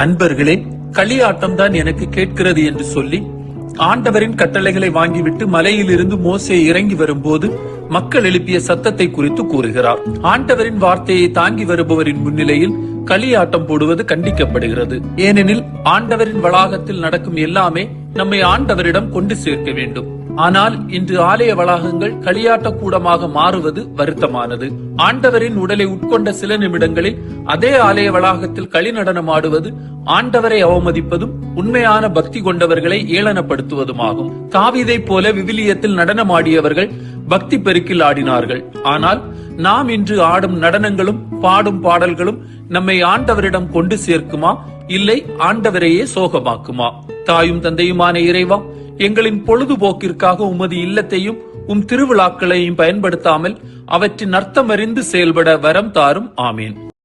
அன்பர்களே, களியாட்டம் தான் எனக்கு கேட்கிறது என்று சொல்லி ஆண்டவரின் கட்டளைகளை வாங்கிவிட்டு மலையிலிருந்து மோசே இறங்கி வரும்போது மக்கள் எழுப்பிய சத்தத்தை குறித்து கூறுகிறார். ஆண்டவரின் வார்த்தையை தாங்கி வருபவரின் முன்னிலையில் களியாட்டம் போடுவது கண்டிக்கப்படுகிறது. ஏனெனில் ஆண்டவரின் வளாகத்தில் நடக்கும் எல்லாமே நம்மை ஆண்டவரிடம் கொண்டு சேர்க்க வேண்டும். ஆனால் இன்று ஆலய வளாகங்கள் களியாட்ட கூடமாக மாறுவது வருத்தமானது. ஆண்டவரின் உடலை உட்கொண்ட சில நிமிடங்களில் அதே ஆலய வளாகத்தில் களி நடனம் ஆடுவது ஆண்டவரை அவமதிப்பதும் உண்மையான பக்தி கொண்டவர்களை ஏளனப்படுத்துவதுமாகும். தாவீதை போல விவிலியத்தில் நடனமாடியவர்கள் பக்தி பெருக்கில் ஆடினார்கள். ஆனால் நாம் இன்று ஆடும் நடனங்களும் பாடும் பாடல்களும் நம்மை ஆண்டவரிடம் கொண்டு சேர்க்குமா, இல்லை ஆண்டவரையே சோகமாக்குமா? தாயும் தந்தையுமான இறைவா, எங்களின் பொழுதுபோக்கிற்காக உமது இல்லத்தையும் திருவிழாக்களையும் பயன்படுத்தாமல் அவற்றின் அர்த்தமறிந்து செயல்பட வரம் தாரும். ஆமீன்.